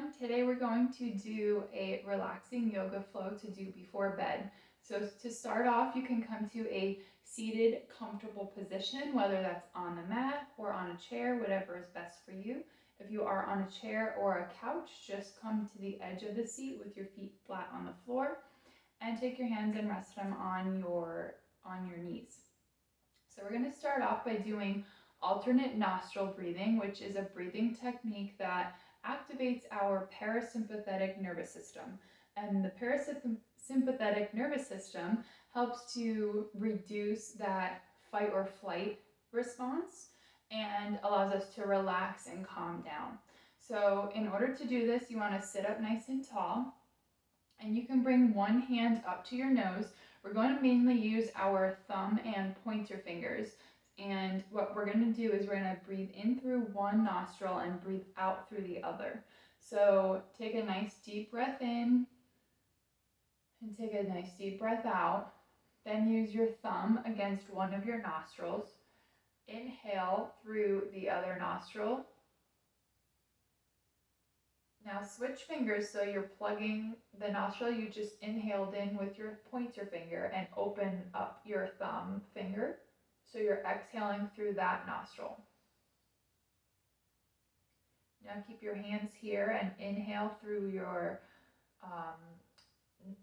everyone. Today we're going to do a relaxing yoga flow to do before bed. So to start off, you can come to a seated, comfortable position, whether that's on the mat or on a chair, whatever is best for you. If you are on a chair or a couch, just come to the edge of the seat with your feet flat on the floor and take your hands and rest them on your knees. So we're going to start off by doing alternate nostril breathing, which is a breathing technique that activates our parasympathetic nervous system. And the parasympathetic nervous system helps to reduce that fight or flight response and allows us to relax and calm down. So in order to do this, you want to sit up nice and tall, and you can bring one hand up to your nose. We're going to mainly use our thumb and pointer fingers. And what we're going to do is we're going to breathe in through one nostril and breathe out through the other. So take a nice deep breath in and take a nice deep breath out. Then use your thumb against one of your nostrils. Inhale through the other nostril. Now switch fingers, so you're plugging the nostril you just inhaled in with your pointer finger and open up your thumb finger. So you're exhaling through that nostril. Now keep your hands here and inhale through your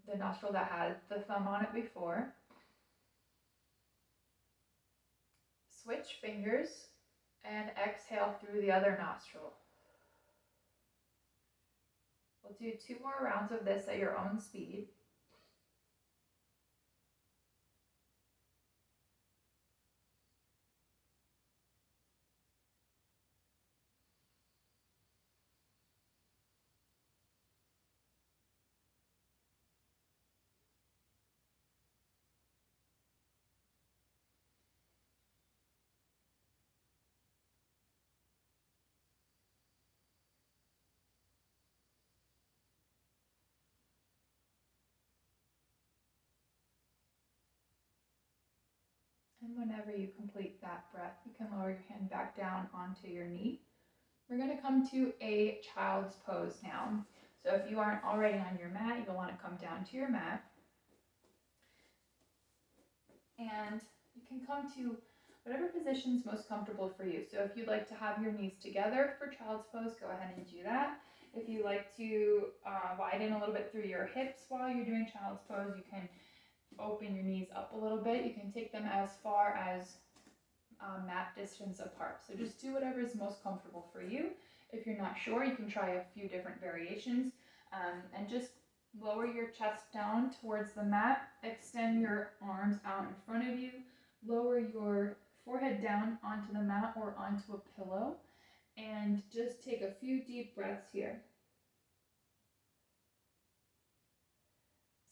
the nostril that had the thumb on it before. Switch fingers and exhale through the other nostril. We'll do 2 more rounds of this at your own speed. And whenever you complete that breath, you can lower your hand back down onto your knee. We're going to come to a child's pose now. So if you aren't already on your mat, you'll want to come down to your mat. And you can come to whatever position is most comfortable for you. So if you'd like to have your knees together for child's pose, go ahead and do that. If you like to widen a little bit through your hips while you're doing child's pose, you can open your knees up a little bit. You can take them as far as mat distance apart. So just do whatever is most comfortable for you. If you're not sure, you can try a few different variations, and just lower your chest down towards the mat. Extend your arms out in front of you. Lower your forehead down onto the mat or onto a pillow, and just take a few deep breaths here.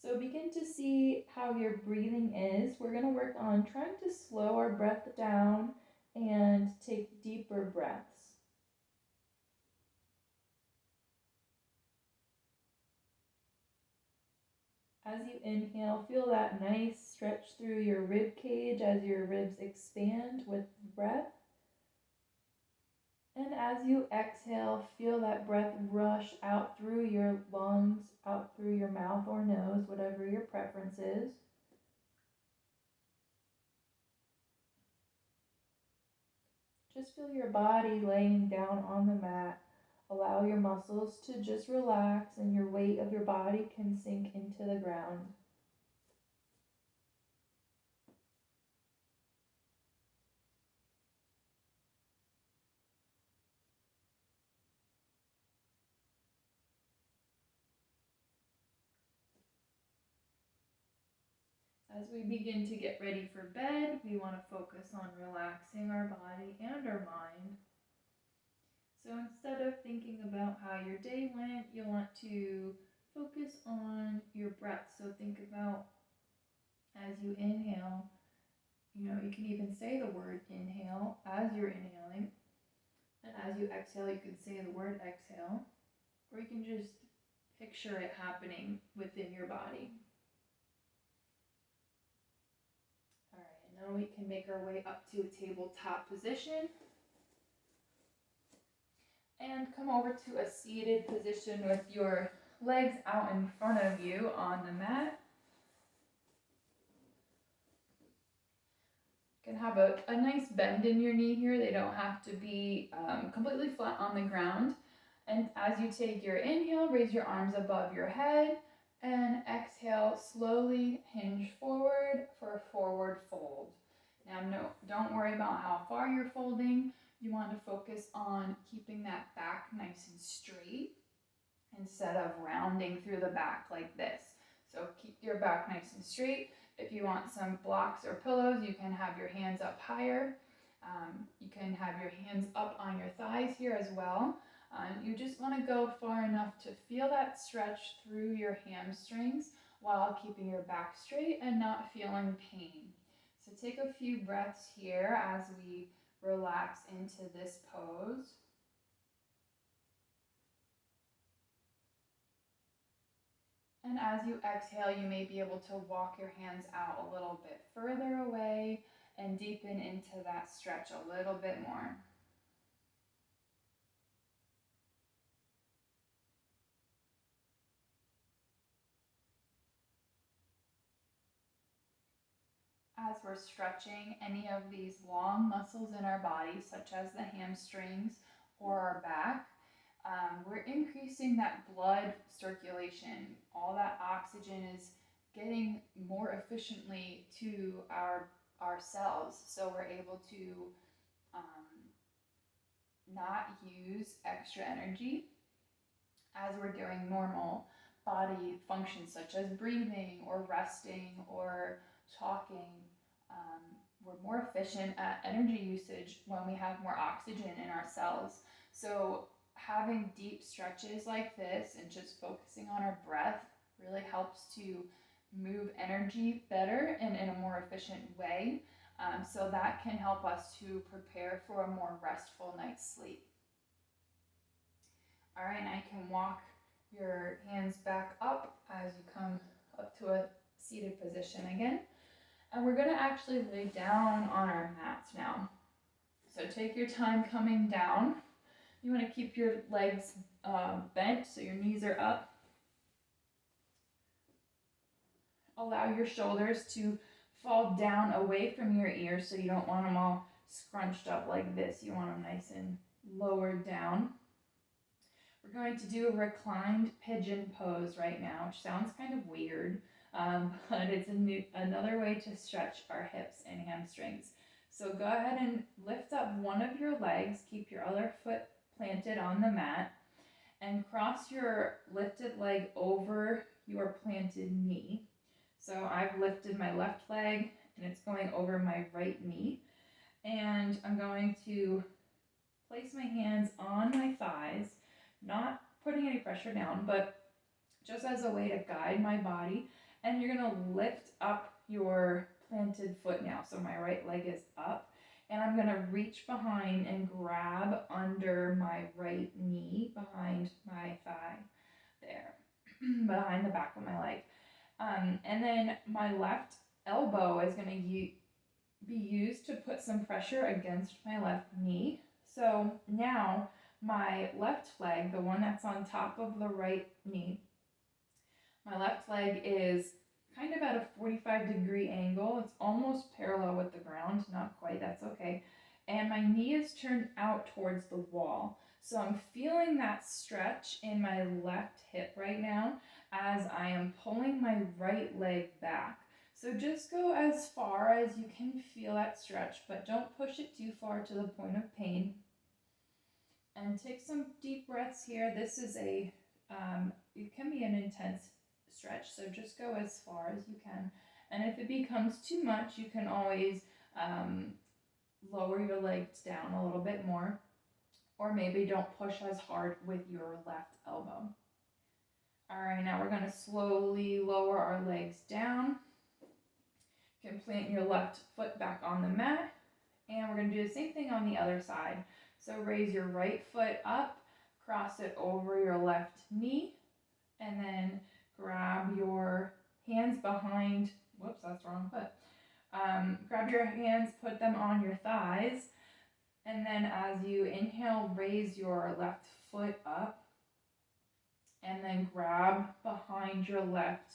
So begin to see how your breathing is. We're going to work on trying to slow our breath down and take deeper breaths. As you inhale, feel that nice stretch through your rib cage as your ribs expand with breath. And as you exhale, feel that breath rush out through your lungs, out through your mouth or nose, whatever your preference is. Just feel your body laying down on the mat. Allow your muscles to just relax, and your weight of your body can sink into the ground. As we begin to get ready for bed, we want to focus on relaxing our body and our mind. So instead of thinking about how your day went, you'll want to focus on your breath. So think about, as you inhale, you can even say the word inhale as you're inhaling. And as you exhale, you can say the word exhale. Or you can just picture it happening within your body. Now we can make our way up to a tabletop position. And And come over to a seated position with your legs out in front of you on the mat. You can have a nice bend in your knee here. They don't have to be completely flat on the ground. And as you take your inhale, raise your arms above your head, and exhale, slowly hinge forward for a forward fold. Now, don't worry about how far you're folding. You want to focus on keeping that back nice and straight instead of rounding through the back like this. So keep your back nice and straight. If you want some blocks or pillows, you can have your hands up higher. You can have your hands up on your thighs here as well. You just want to go far enough to feel that stretch through your hamstrings while keeping your back straight and not feeling pain. So take a few breaths here as we relax into this pose. And as you exhale, you may be able to walk your hands out a little bit further away and deepen into that stretch a little bit more. As we're stretching any of these long muscles in our body, such as the hamstrings or our back, we're increasing that blood circulation. All that oxygen is getting more efficiently to our cells, so we're able to not use extra energy as we're doing normal body functions such as breathing or resting or talking. We're more efficient at energy usage when we have more oxygen in our cells. So having deep stretches like this and just focusing on our breath really helps to move energy better and in a more efficient way. So that can help us to prepare for a more restful night's sleep. All right, now you can walk your hands back up as you come up to a seated position again. And we're gonna actually lay down on our mats now. So take your time coming down. You wanna keep your legs bent so your knees are up. Allow your shoulders to fall down away from your ears, so you don't want them all scrunched up like this. You want them nice and lowered down. We're going to do a reclined pigeon pose right now, which sounds kind of weird, but it's another way to stretch our hips and hamstrings. So go ahead and lift up one of your legs, keep your other foot planted on the mat, and cross your lifted leg over your planted knee. So I've lifted my left leg and it's going over my right knee. And I'm going to place my hands on my thighs, not putting any pressure down, but just as a way to guide my body. And you're gonna lift up your planted foot now. So my right leg is up, and I'm gonna reach behind and grab under my right knee, behind my thigh there, behind the back of my leg. And then my left elbow is gonna be used to put some pressure against my left knee. So now my left leg, the one that's on top of the right knee, my left leg is kind of at a 45-degree angle. It's almost parallel with the ground, not quite, that's okay. And my knee is turned out towards the wall. So I'm feeling that stretch in my left hip right now as I am pulling my right leg back. So just go as far as you can feel that stretch, but don't push it too far to the point of pain. And take some deep breaths here. This is it can be an intense stretch, so just go as far as you can. And if it becomes too much, you can always lower your legs down a little bit more, or maybe don't push as hard with your left elbow. All right, now we're going to slowly lower our legs down. You can plant your left foot back on the mat, and we're going to do the same thing on the other side. So raise your right foot up, cross it over your left knee, and then grab your hands behind, whoops, that's the wrong foot. Grab your hands, put them on your thighs, and then as you inhale, raise your left foot up and then grab behind your left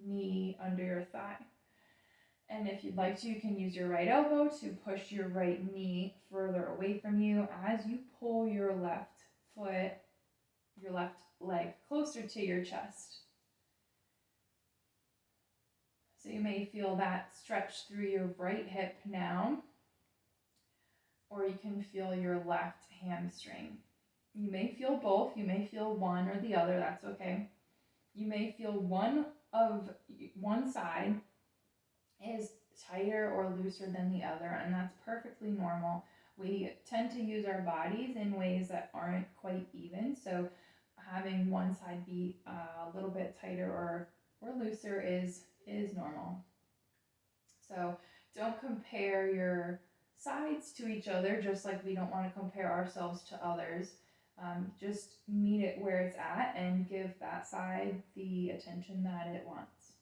knee under your thigh. And if you'd like to, you can use your right elbow to push your right knee further away from you as you pull your left foot, your left leg closer to your chest. So you may feel that stretch through your right hip now, or you can feel your left hamstring. You may feel both. You may feel one or the other. That's okay. You may feel one side is tighter or looser than the other, and that's perfectly normal. We tend to use our bodies in ways that aren't quite even, so having one side be a little bit tighter or looser is normal. So don't compare your sides to each other, just like we don't want to compare ourselves to others. Just meet it where it's at and give that side the attention that it wants.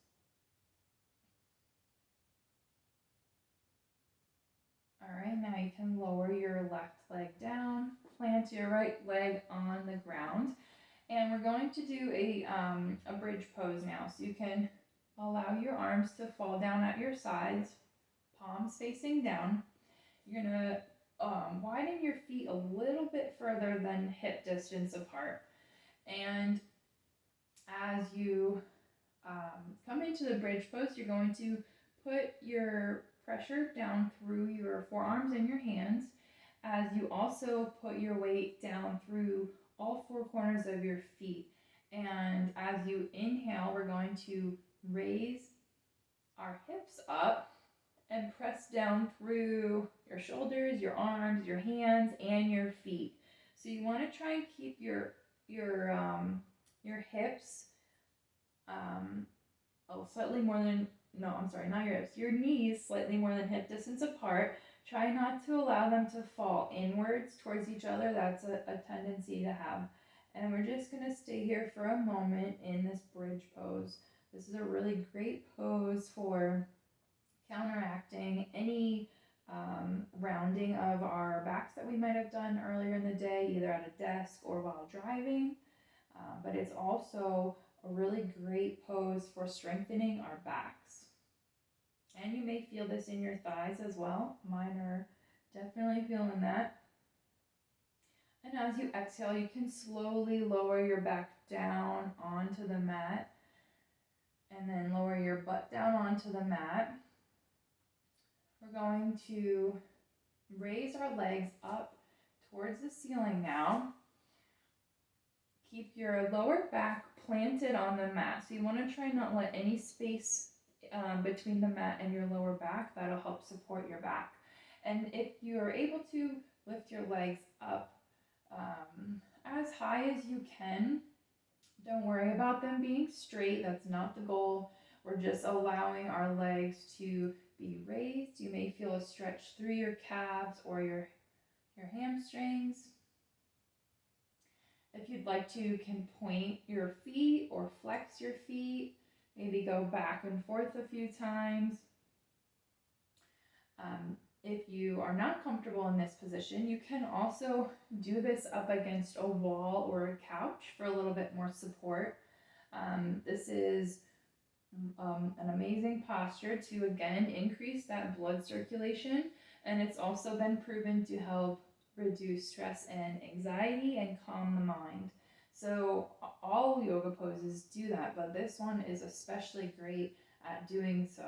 All right, now you can lower your left leg down, plant your right leg on the ground, and we're going to do a bridge pose now. So you can allow your arms to fall down at your sides, palms facing down. You're gonna widen your feet a little bit further than hip distance apart. And as you come into the bridge pose, you're going to put your pressure down through your forearms and your hands, as you also put your weight down through all four corners of your feet. And as you inhale, we're going to raise our hips up and press down through your shoulders, your arms, your hands, and your feet. So you want to try and keep your hips slightly more than, no, I'm sorry, not your hips, your knees slightly more than hip distance apart. Try not to allow them to fall inwards towards each other. That's a tendency to have. And we're just going to stay here for a moment in this bridge pose. This is a really great pose for counteracting any rounding of our backs that we might have done earlier in the day, either at a desk or while driving. But it's also a really great pose for strengthening our backs. And you may feel this in your thighs as well. Mine are definitely feeling that. And as you exhale, you can slowly lower your back down onto the mat, and then lower your butt down onto the mat. We're going to raise our legs up towards the ceiling now. Keep your lower back planted on the mat. So you want to try not let any space between the mat and your lower back. That'll help support your back. And if you are able to lift your legs up as high as you can, don't worry about them being straight. That's not the goal. We're just allowing our legs to be raised. You may feel a stretch through your calves or your hamstrings. If you'd like to, you can point your feet or flex your feet. Maybe go back and forth a few times. If you are not comfortable in this position, you can also do this up against a wall or a couch for a little bit more support. This is an amazing posture to, again, increase that blood circulation, and it's also been proven to help reduce stress and anxiety and calm the mind. So all yoga poses do that, but this one is especially great at doing so.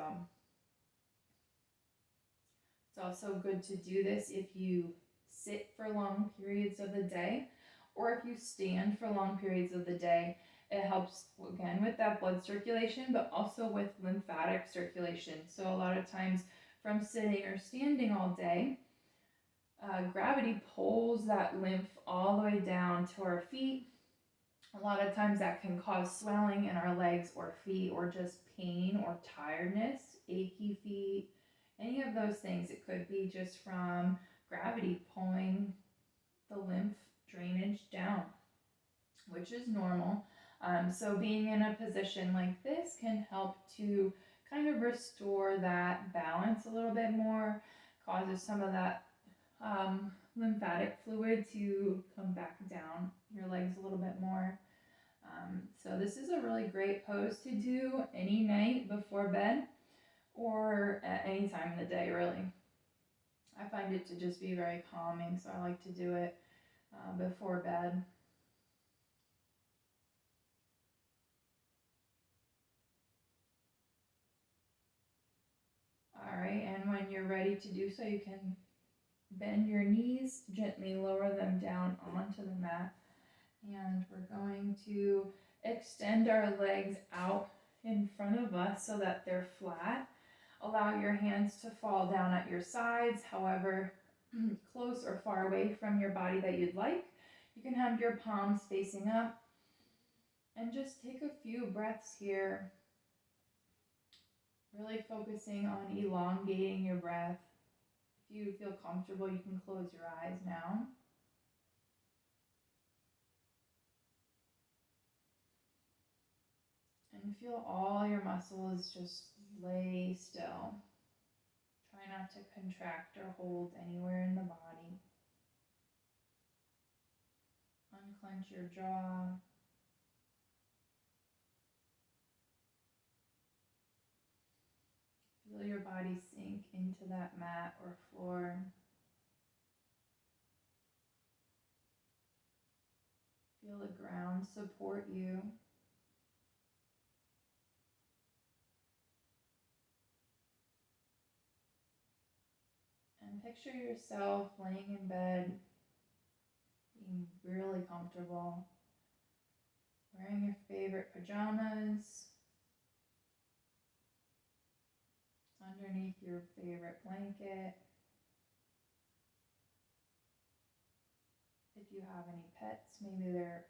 It's also good to do this if you sit for long periods of the day, or if you stand for long periods of the day. It helps, again, with that blood circulation, but also with lymphatic circulation. So a lot of times from sitting or standing all day, gravity pulls that lymph all the way down to our feet. A lot of times that can cause swelling in our legs or feet, or just pain or tiredness, achy feet, any of those things. It could be just from gravity pulling the lymph drainage down, which is normal. So being in a position like this can help to kind of restore that balance a little bit more, causes some of that lymphatic fluid to come back down your legs a little bit more. So this is a really great pose to do any night before bed or at any time in the day, really. I find it to just be very calming, so I like to do it before bed. All right, and when you're ready to do so, you can bend your knees, gently lower them down onto the mat. And we're going to extend our legs out in front of us so that they're flat. Allow your hands to fall down at your sides, however close or far away from your body that you'd like. You can have your palms facing up and just take a few breaths here, really focusing on elongating your breath. If you feel comfortable, you can close your eyes now. And feel all your muscles just lay still. Try not to contract or hold anywhere in the body. Unclench your jaw. Feel your body sink into that mat or floor. Feel the ground support you. And picture yourself laying in bed, being really comfortable, wearing your favorite pajamas, underneath your favorite blanket. If you have any pets, maybe they're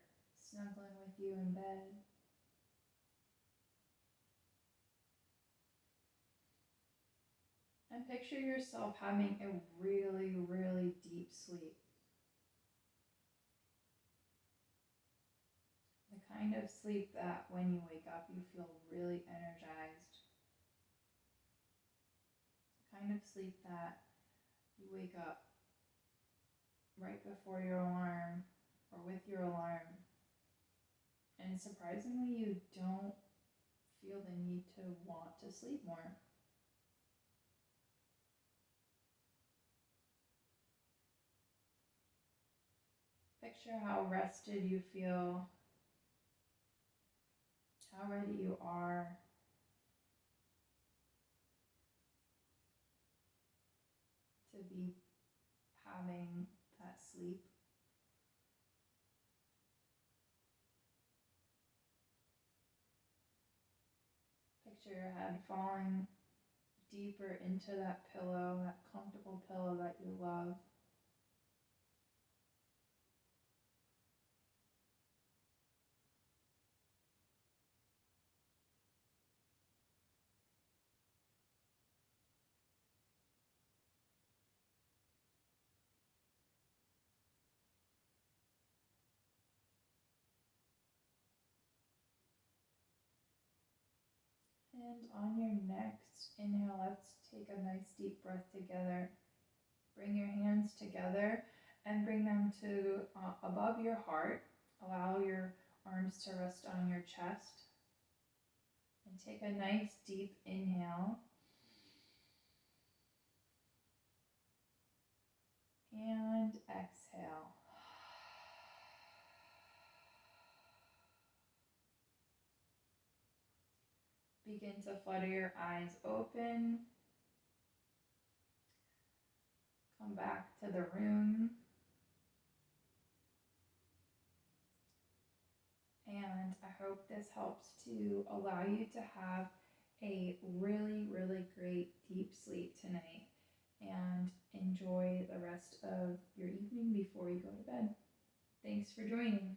snuggling with you in bed. And picture yourself having a really, really deep sleep. The kind of sleep that when you wake up, you feel really energized. The kind of sleep that you wake up right before your alarm or with your alarm. And surprisingly, you don't feel the need to want to sleep more. Picture how rested you feel, how ready you are to be having that sleep. Picture your head falling deeper into that pillow, that comfortable pillow that you love. And on your next inhale, let's take a nice deep breath together. Bring your hands together and bring them to above your heart. Allow your arms to rest on your chest. And take a nice deep inhale. And exhale. Begin to flutter your eyes open. Come back to the room. And I hope this helps to allow you to have a really, really great deep sleep tonight and enjoy the rest of your evening before you go to bed. Thanks for joining.